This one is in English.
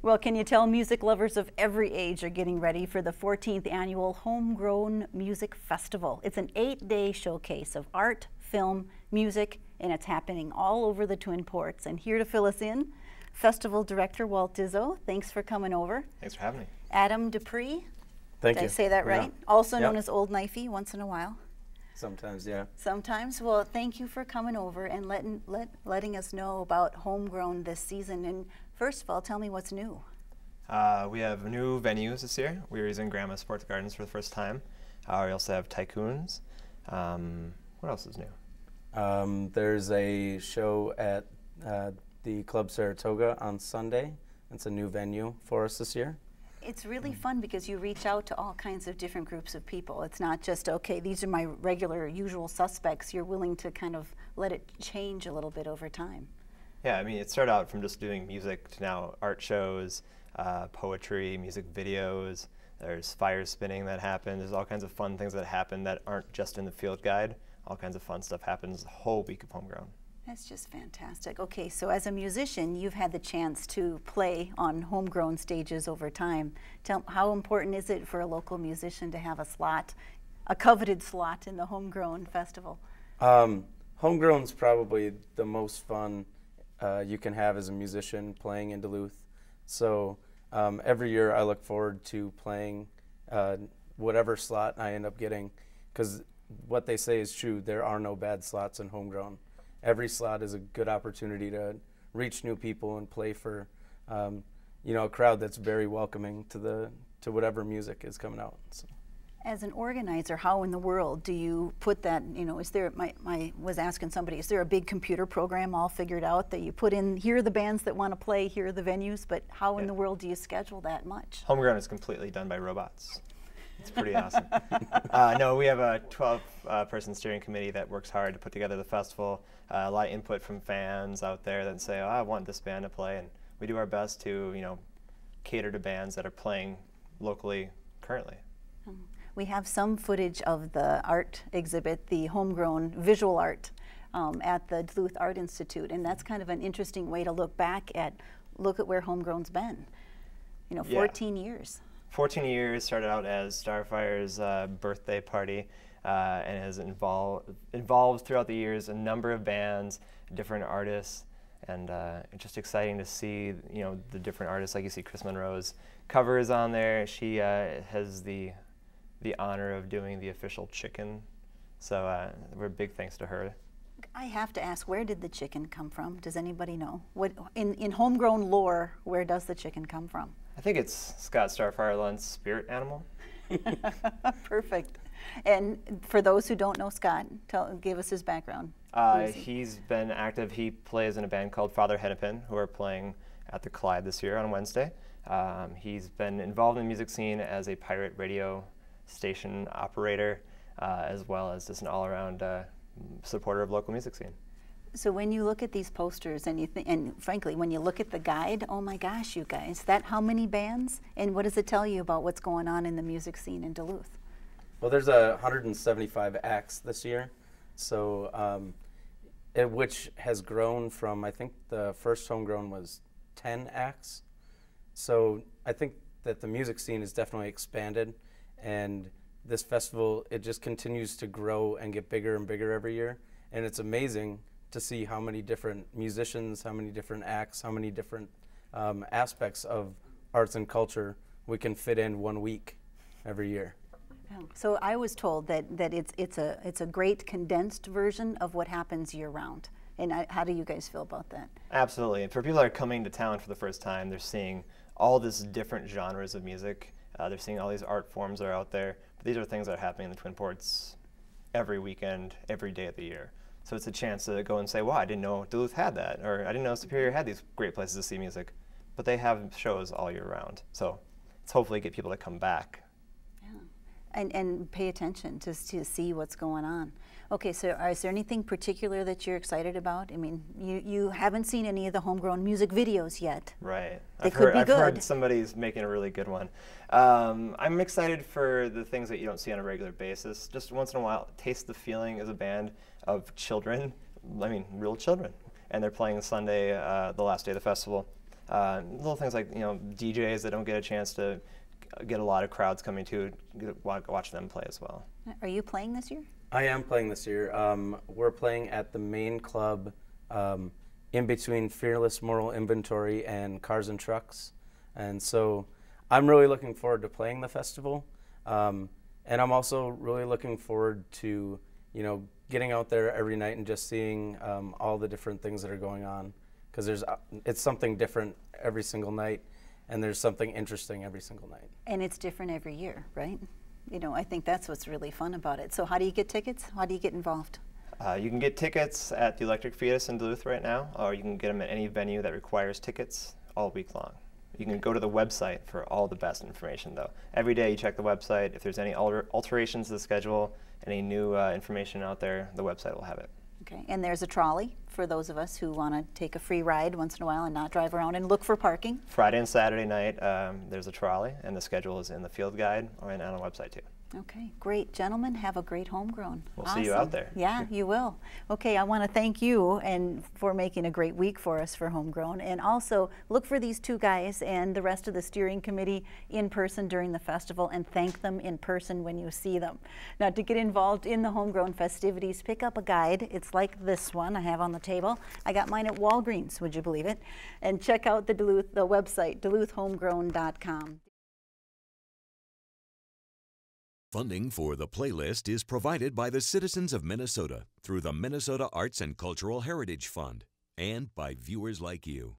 Well, can you tell music lovers of every age are getting ready for the 14th annual Homegrown Music Festival? It's an 8-day showcase of art, film, music, and it's happening all over the Twin Ports. And here to fill us in, Festival Director Walt Dizzo. Thanks for coming over. Thanks for having me. Adam Dupree. Thank Did you. I say that right? Yeah. Also known Yep. as Old Knifey once in a while. Sometimes, yeah. Sometimes. Well, thank you for coming over and letting us know about Homegrown this season. And first of all, tell me what's new. We have new venues this year. We're using Grandma Sports Gardens for the first time. We also have Tycoons. What else is new? There's a show at the Club Saratoga on Sunday. It's a new venue for us this year. It's really fun because you reach out to all kinds of different groups of people. It's not just, okay, these are my regular, usual suspects. You're willing to kind of let it change a little bit over time. Yeah, I mean, it started out from just doing music to now art shows, poetry, music videos. There's fire spinning that happens. There's all kinds of fun things that happen that aren't just in the field guide. All kinds of fun stuff happens the whole week of Homegrown. That's just fantastic. Okay, so as a musician, you've had the chance to play on Homegrown stages over time. How important is it for a local musician to have a slot, a coveted slot in the Homegrown Festival? Homegrown's probably the most fun you can have as a musician playing in Duluth. So every year I look forward to playing whatever slot I end up getting, because what they say is true. There are no bad slots in Homegrown. Every slot is a good opportunity to reach new people and play for, a crowd that's very welcoming to whatever music is coming out. So. As an organizer, how in the world do you put that, is there, was asking somebody, is there a big computer program all figured out that you put in, here are the bands that want to play, here are the venues, but how in the world do you schedule that much? Homegrown is completely done by robots. It's pretty awesome. No, we have a 12-person steering committee that works hard to put together the festival. A lot of input from fans out there that say, oh, I want this band to play, and we do our best to, cater to bands that are playing locally currently. We have some footage of the art exhibit, the Homegrown visual art at the Duluth Art Institute, and that's kind of an interesting way to look at where Homegrown's been. 14 years. 14 years, started out as Starfire's birthday party, and has evolved throughout the years a number of bands, different artists, and it's just exciting to see the different artists. Like you see Chris Monroe's cover is on there. She has the honor of doing the official chicken, so we're big thanks to her. I have to ask, where did the chicken come from? Does anybody know? What in Homegrown lore, where does the chicken come from? I think it's Scott Starfire Lund's spirit animal. Perfect. And for those who don't know Scott, give us his background. He's been active. He plays in a band called Father Hennepin, who are playing at the Clyde this year on Wednesday. He's been involved in the music scene as a pirate radio station operator, as well as just an all-around supporter of local music scene. So when you look at these posters and frankly, when you look at the guide, oh my gosh, you guys, how many bands? And what does it tell you about what's going on in the music scene in Duluth? Well, there's 175 acts this year, so which has grown from, I think the first Homegrown was 10 acts. So I think that the music scene has definitely expanded, and this festival, it just continues to grow and get bigger and bigger every year, and it's amazing to see how many different musicians, how many different acts, how many different aspects of arts and culture we can fit in 1 week every year. So I was told that it's a great condensed version of what happens year round. And how do you guys feel about that? Absolutely. And for people that are coming to town for the first time, they're seeing all these different genres of music. They're seeing all these art forms that are out there. But these are things that are happening in the Twin Ports every weekend, every day of the year. So it's a chance to go and say, wow, I didn't know Duluth had that, or I didn't know Superior had these great places to see music. But they have shows all year round. So it's hopefully get people to come back. Yeah, and pay attention to see what's going on. Okay, so is there anything particular that you're excited about? I mean, you haven't seen any of the Homegrown music videos yet. Right. They could be good. I've heard somebody's making a really good one. I'm excited for the things that you don't see on a regular basis. Just once in a while, taste the feeling as a band of children, I mean, real children. And they're playing Sunday, the last day of the festival. Little things like DJs that don't get a chance to get a lot of crowds coming to watch them play as well. Are you playing this year? I am playing this year. We're playing at the main club in between Fearless Moral Inventory and Cars and Trucks. And so I'm really looking forward to playing the festival. And I'm also really looking forward to, getting out there every night and just seeing all the different things that are going on. Because it's something different every single night, and there's something interesting every single night. And it's different every year, right? I think that's what's really fun about it. So how do you get tickets? How do you get involved? You can get tickets at the Electric Fetus in Duluth right now, or you can get them at any venue that requires tickets all week long. You can go to the website for all the best information, though. Every day you check the website. If there's any alterations to the schedule, any new information out there, the website will have it. Okay, and there's a trolley for those of us who want to take a free ride once in a while and not drive around and look for parking. Friday and Saturday night, there's a trolley, and the schedule is in the field guide or on the website too. Okay, great. Gentlemen, have a great homegrown. We'll see you out there. Yeah, you will. Okay, I want to thank you and for making a great week for us for Homegrown. And also look for these two guys and the rest of the steering committee in person during the festival, and thank them in person when you see them. Now, to get involved in the Homegrown festivities, pick up a guide. It's like this one I have on the table. I got mine at Walgreens, would you believe it? And check out the website, DuluthHomegrown.com. Funding for the playlist is provided by the citizens of Minnesota through the Minnesota Arts and Cultural Heritage Fund and by viewers like you.